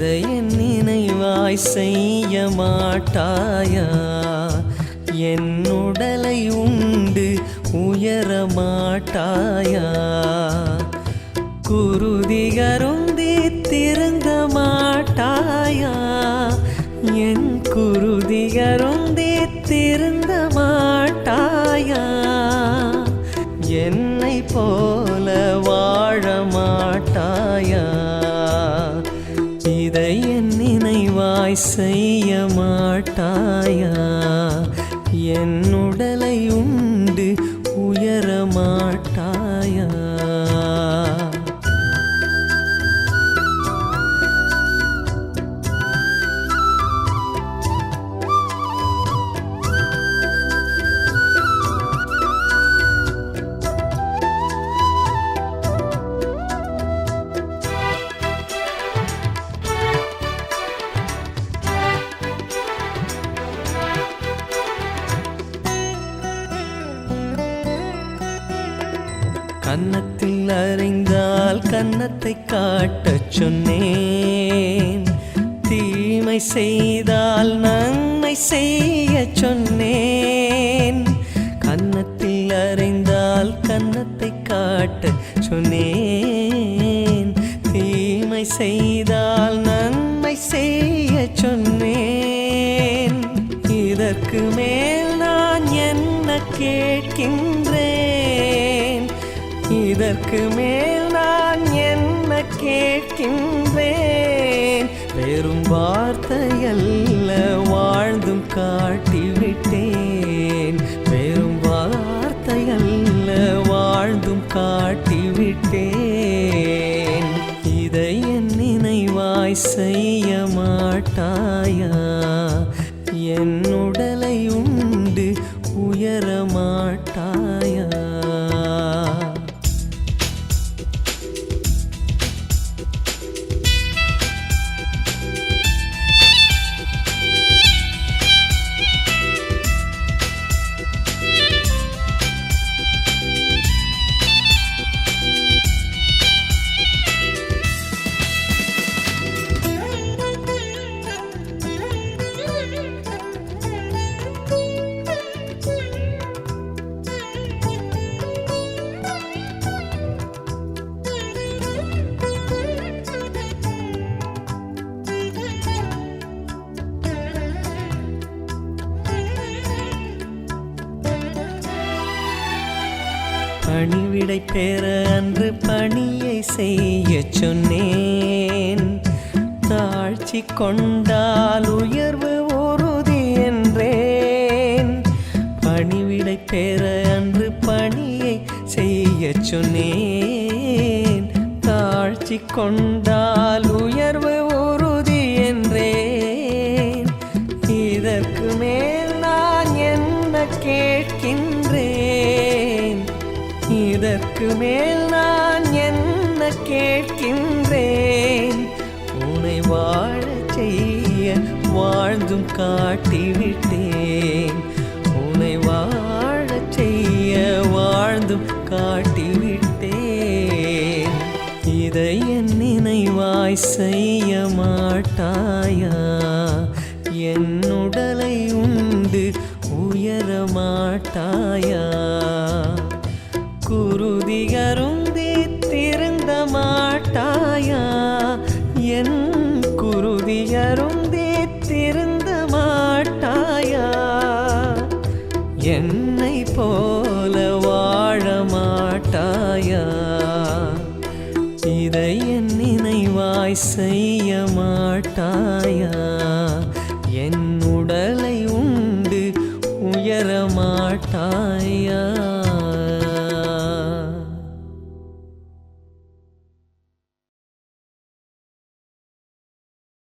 இதை என் நினைவாய் செய்ய மாட்டாயா? என் உடலை உண்டு உயர மாட்டாயா? குருதிகருந்தி திருந்த மாட்டாயா? என் குருதிகருந்தி திருந்த மாட்டாயா? என்னை போல வாழ மாட்டாயா? இதை என் நினைவாய் செய்ய மாட்டாயா? என் உடலை உண்டு உயர மாட்டாயா? கன்னத்தில் அறிந்தால் கன்னத்தை காட்டச் சொன்னேன். தீமை செய்தால் நன்மை செய்ய சொன்னேன். கன்னத்தில் அறிந்தால் கன்னத்தை காட்டச் சொன்னேன். தீமை செய்தால் நன்மை செய்ய சொன்னேன். இதற்கு மேல் நான் என்ன கேட்கின்றேன்? இதற்கு மேல் நான் என்ன கேட்கின்றேன்? வெறும் வார்த்தையல்ல வாழ்ந்தும் காட்டிவிட்டேன். வெறும் வார்த்தையல்ல வாழ்ந்தும் காட்டிவிட்டேன். இதை என் நினைவாய் செய்ய மாட்டாயா? என் உடலை உண்டு உயர மாட்டாயா? பணிவிடை பெற அன்று பணியை செய்ய சொன்னேன். தாழ்ச்சி கொண்டால் உயர்வு உறுதி என்றேன். பணிவிடை பெற அன்று பணியை செய்ய சொன்னேன். தாழ்ச்சி கொண்டால் உயர்வு உறுதி என்றேன். இதற்கு மேல் நான் என்ன கேட்கின்றேன்? இதற்கு மேல் நான் என்ன கேட்கின்றேன்? உன்னை வாழச் செய்ய வாழ்ந்தும் காட்டிவிட்டேன். உன்னை வாழச் செய்ய வாழ்ந்தும் காட்டிவிட்டேன். இதை என் நினைவாய் செய்ய மாட்டாயா? என் உடலை உண்டு உயர மாட்டாயா? குருதிகருந்தி திருந்த மாட்டாயா? என் குருதிகருந்தி திருந்த மாட்டாயா? என்னை போல வாழ மாட்டாயா? இதை என் நினைவாய் செய்ய மாட்டாயா? என் உடலை உண்டு உயர மாட்டாயா?